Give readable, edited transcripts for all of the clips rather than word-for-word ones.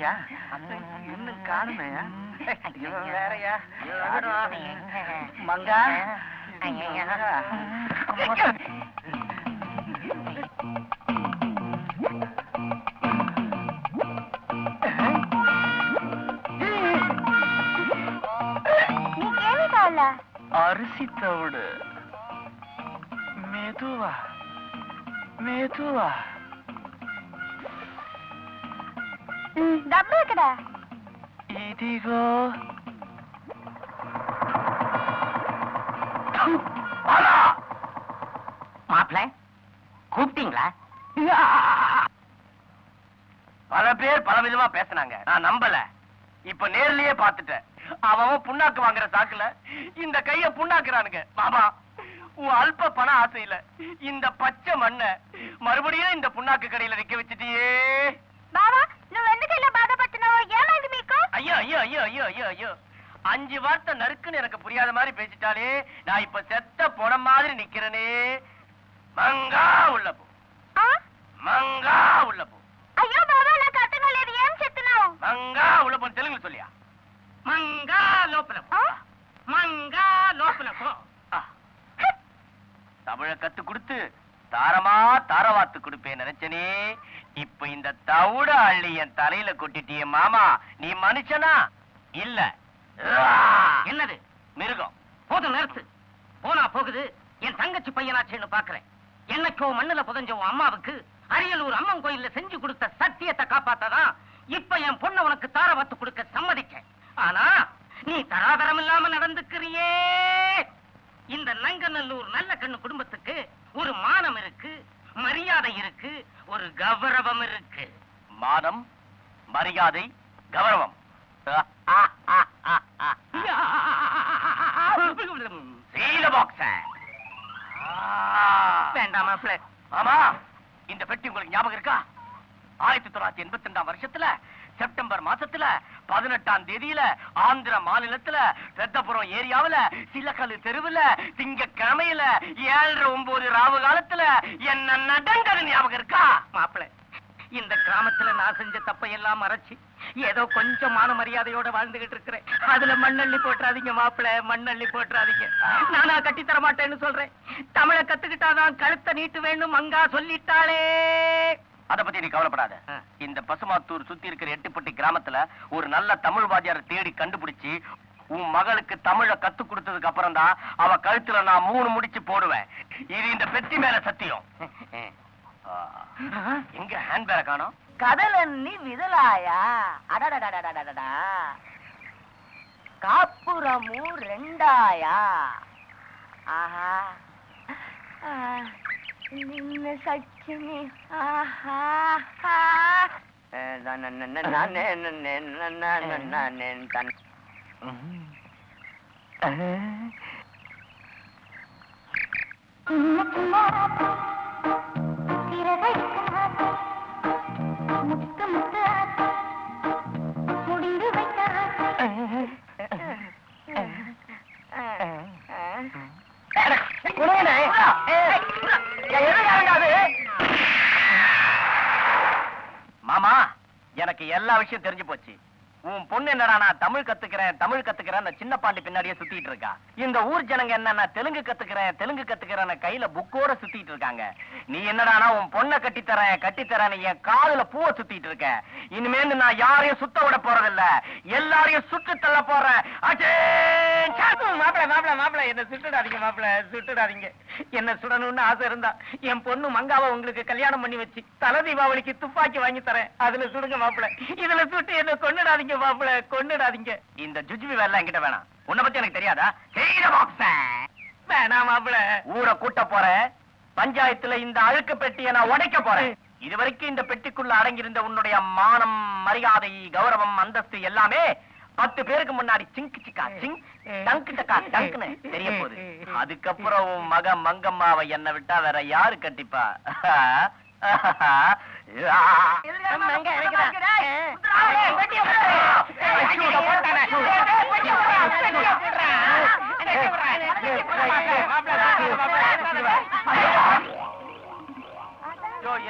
எங்கயா இன்னும் காணுமே? வேறயா மங்கா அரிசி தவிடு மெதுவா மெதுவா డబ్బు ఎక్కడ? ఇదిగో. மாப்பிள்ள கூப்பிட்டீங்களா? பல பேர் பல விதமா பேசினாங்க, நான் நம்பல. இப்ப நேர்லயே பாத்துட்டேன். அவன் புண்ணாக்கு வாங்குற சாக்குல இந்த கைய புண்ணாக்குறானுங்க. மாமா, உன் அல்ப பண ஆசையில இந்த பச்சை மண்ண மறுபடியும் இந்த புண்ணாக்கு கடையில விக்க வச்சுட்டியே. బావా నువ్వు ఎందుకు ఇలా బాధపడుతున్నావు? ఏమైంది మీకు? ஐயோ ஐயோ ஐயோ ஐயோ ஐயோ ஐயோ 5 வார்த்தை நறுக்குன்னு எனக்கு புரியாத மாதிரி பேசிட்டாலே. நான் இப்ப செத்த போன மாதிரி நிக்கிறனே. மங்கா உள்ள போ, மங்கா உள்ள போ. అయ్యో బావా నాకు అర్థం కాలేదు, ఏం చెప్తున్నావు? மங்கா உள்ள போ தெலுங்குல சொல்லியா? மங்கா லோப்பல போ, மங்கா லோப்பல போ. தமிழ கத்து கொடுத்து தாரமா தாரவாத்து கொடுப்பேன் நினைச்சனே. இப்ப இந்த தவிட அள்ளி என் தலையில கொட்டிட்டிய. மாமா, நீ மனுஷனா இல்ல என்னது மிருகம்? போதும் நிறுத்து. போனா போகுது, என் தங்கச்சி பையனாச்சுன்னு பாக்குறேன். என்னைக்கோ மண்ணுல புதஞ்ச உன் அம்மாவுக்கு அரியலூர் அம்மன் கோயில்ல செஞ்சு கொடுத்த சத்தியத்தை காப்பாத்ததான் இப்ப என் பொண்ண உனக்கு தாரவாத்து கொடுக்க சம்மதிச்சேன். ஆனா நீ தராதரம் இல்லாம நடந்துக்கிறியே. இந்த நங்கநல்லூர் நல்ல கண்ணு குடும்பத்துக்கு ஒரு மானம் இருக்கு, மரியாதை இருக்கு, ஒரு கௌரவம் இருக்கு. மானம், மரியாதை, கௌரவம். வேண்டாமா? ஆமா, இந்த பெட்டி உங்களுக்கு ஞாபகம் இருக்கா? 1982 வருஷத்துல செப்டம்பர் மாசத்துல 18ஆம் தேதியில ஆந்திர மாநிலத்துல பெத்தபுரம் ஏரியாவுல சிலக்கல்லு தெருவுல திங்கக்கிழமையில 7:09 ராவு காலத்துல என்ன நடந்தது ஞாபகம் இருக்கா? மாப்பிள்ள, இந்த கிராமத்துல நான் செஞ்ச தப்பை எல்லாம் மறைச்சு ஏதோ கொஞ்சம் மான மரியாதையோட வாழ்ந்துகிட்டு இருக்கிறேன். அதுல மண்ணள்ளி போட்டுறாதீங்க மாப்பிள்ள, மண்ணள்ளி போட்டுறாதீங்க. நானா கட்டி தர மாட்டேன்னு சொல்றேன். தமிழ கத்துக்கிட்டாதான் கழுத்தை நீட்டு வேணும் மங்கா சொல்லிட்டாளே. அத பத்தி நீ கவலைப்படாத. இந்த பசுமாத்தூர் சுத்தி இருக்கிற எட்டுப்பட்டி கிராமத்துல ஒரு நல்ல தமிழ் வாத்தியார தேடி கண்டுபிடிச்சு உன் மகளுக்கு தமிழ கத்து கொடுத்ததுக்கு அப்புறம் தான் அவ கழுத்துல நான் 3 முடிச்சு போடுவேன். இது இந்த பெட்டி மேல சத்தியம். எங்க ஹேண்ட் பேரை காணோம்? கடலண்ணி விதலாயா? அடடடடடடடா, காப்புரமும் 2ஆயா? ஆஹா, நின்ன சச்சினி. ஆஹா, முத்து முத்து முடிந்து மாமா, எனக்கு எல்லா விஷயம் தெரிஞ்சு போச்சு. உன் பொண்ணு என்னடா நான் தமிழ் கத்துக்கிறேன் சின்ன பாண்டி பின்னாடியே சுத்திட்டு இருக்கா. இந்த ஊர் ஜனங்க என்ன தெலுங்கு கத்துக்கிறேன் கையில புக்கோட சுத்திட்டு இருக்காங்க. நீ என்னடானா உன் பொண்ணை கட்டித்தரேன் என் காதுல பூவை சுத்திட்டு இருக்க. இனிமேல் நான் யாரையும் சுத்த விட போறதில்ல, எல்லாரையும் சுட்டு தள்ள போறேன். மாப்பிள்ள என்ன சுட்டுடாதீங்க, மாப்பிள்ள சுட்டுடாதீங்க. என்ன சுடணும்னு ஆசை இருந்தா என் பொண்ணு மங்காவை உங்களுக்கு கல்யாணம் பண்ணி வச்சு தலை தீபாவளிக்கு துப்பாக்கி வாங்கி தரேன், அதுல சுடுங்க மாப்பிள்ள. இதுல சுட்டு என்ன கொண்டுடாதீங்க மாப்பிள்ள, கொண்டுடாதீங்க. இந்த ஜுஜ்பி வேலை என்கிட்ட வேணாம். உன்னை பத்தி எனக்கு தெரியாதா? வேணாம் மாப்பிள்ள. ஊரை கூட்ட போறேன், பஞ்சாயத்துல இந்த அழுக்கு பெட்டியை நான் உடைக்க போறேன். இதுவரைக்கும் இந்த பெட்டிக்குள்ள அடங்கியிருந்த உன்னுடைய மானம், மரியாதை, கௌரவம், அந்தஸ்து எல்லாமே 10 பேருக்கு முன்னாடி சிங்கு சிக்கா சிங் டங்கு டக்கா டங்குன்னு தெரிய போகுது. அதுக்கப்புறம் உன் மக மங்கம்மாவை என்ன விட்டா வேற யாரு கட்டிப்பா?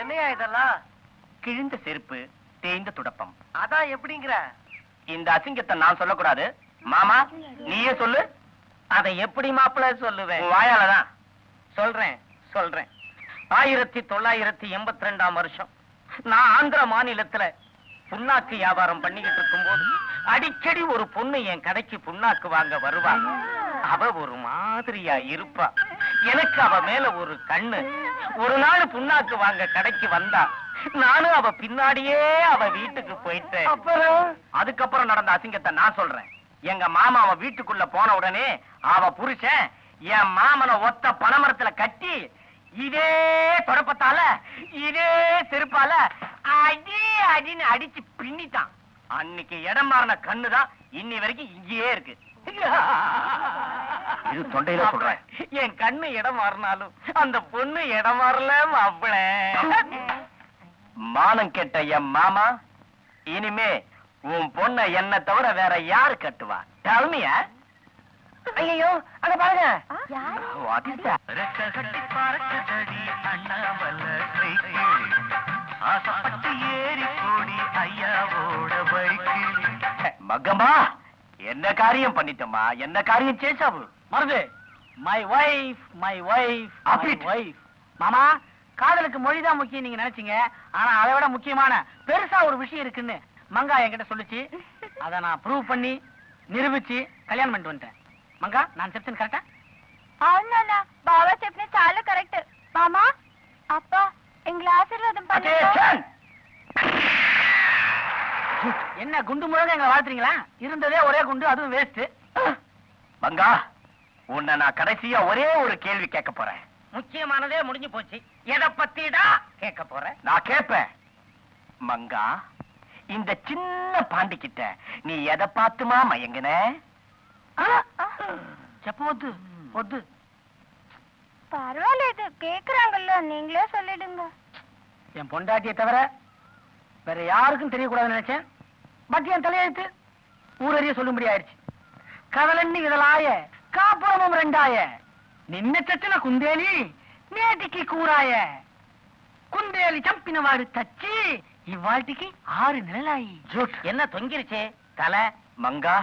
என்னையா இதெல்லாம்? கிழிந்த செருப்பு, தேய்ந்த துடப்பம். அதான் எப்படிங்கிற? இந்த அசிங்கத்தை நான் சொல்லக்கூடாது. மாமா நீயே சொல்லு. அதை எப்படி மாப்பிள்ள சொல்லுவேன்? உன் வாயாலதான். சொல்றேன். 1982 வருஷம் நான் ஆந்திர மாநிலத்துல புண்ணாக்கு வியாபாரம் பண்ணிக்கிட்டு இருக்கும் போது அடிக்கடி ஒரு பொண்ணு என் கடைக்கு புண்ணாக்கு வாங்க வருவா. அவ ஒரு மாதிரியா இருப்பா. எனக்கு அவ மேல ஒரு கண்ணு. ஒரு நாள் புண்ணாக்கு வாங்க கடைக்கு வந்தா. நானும் அவ பின்னாடியே அவ வீட்டுக்கு போயிட்டேன். அதுக்கப்புறம் நடந்த அசிங்கத்தை நான் சொல்றேன். எங்க மாமா அவ வீட்டுக்குள்ள போன உடனே அவ புருஷன் என் மாமனை ஒத்த பனைமரத்துல கட்டி இதே தொடப்பத்தால இதே செருப்பால அடின்னு அடிச்சு பின்னிட்டான். அன்னைக்கு இடம் மாறின கண்ணுதான் இன்னி வரைக்கும் இங்கேயே இருக்கு. இது தொண்டையில சொல்றேன். என் கண்ணு இடம் மாறினாலும் அந்த பொண்ணு இடம் மாறல மாப்பிள. மானம் கெட்ட என் மாமா, இனிமே உன் பொண்ண என்ன தவிர வேற யாரு கட்டுவா? Tell me. ஐயோ அங்க பாருங்க. What is that? மகமா என்ன காரியம் பண்ணிட்டமா? என்ன காரியம் சேசாவு? Maruthu, my wife Apit. மாமா, காதலுக்கு மொழிதான் முக்கியம் நீங்க நினைச்சீங்க. ஆனா அதை விட முக்கியமான பெருசா ஒரு விஷயம் இருக்குன்னு மங்கா என்கிட்ட சொல்லுச்சு. அத நான் ப்ரூவ் பண்ணி நிரூபிச்சு கல்யாணம் பண்ணிட்டு வந்துட்டேன். மங்கா, நான் చెప్తాను கரெக்டா? అవునా బాగా చెప్పిన చాలా కరెక్ట్ మామా అప్ప எங்களை ஆசீர்வாதம் பண்ணுங்க. Attention! என்ன குண்டு முழங்க எங்களை வாழ்த்துறீங்களா? இருந்ததே ஒரே குண்டு, அதுவும் வேஸ்ட். மங்கா, உன்னை நான் கடைசியா ஒரே ஒரு கேள்வி கேட்க போறேன். முக்கியமானதே முடிஞ்சு போச்சு. எதை பத்திடா கேட்க போறேன்? நான் கேட்பேன். மங்கா, இந்த சின்ன பாண்டிக்கிட்ட நீ எதை பார்த்துமா மயங்கின? చెప్పవద్దు వద్దు. பரவாயில்ல கேக்குறாங்கல்ல, நீங்களே சொல்லிடுங்க. என் பொண்டாட்டியை தவிர வேற யாருக்கும் தெரியக்கூடாதுன்னு நினைச்சேன். பட் என் தலையெழுத்து ஊரறிய சொல்லும்படி ஆயிடுச்சு. కదలన్నీ విదలాయ కాపురమం రెండాయ నిన్న చచ్చిన కుందేలి నేటికి కూరాయ కుందేలి చంపిన వాడు తచ్చి ఇవాటికి 6 నెలలాయి. என்ன தொங்கிருச்சே தலை? மங்கா,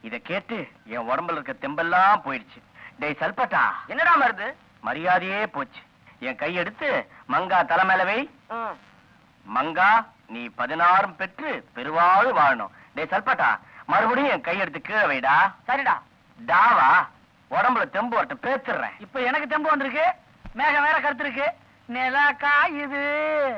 இத கேட்டு என் உடம்புல இருக்க தெம்பெல்லாம் போயிடுச்சு. டேய் சல்பட்டா, என்னடா மருது? மரியாதையே போச்சு. என் கை எடுத்து மங்கா தலை மேல வை. மங்கா, நீ 16 பெற்று பெருவாழ் வாழணும். டேய் சல்பட்டா, மறுபடியும் என் கை எடுத்து கீழே வைடா. சரிடா. டாவா, உடம்புல தெம்பு வரட்டும், பேத்துறேன். இப்ப எனக்கு தெம்பு வந்திருக்கு. மேகம் வேற கருத்து இருக்கு. நிலா காயுது.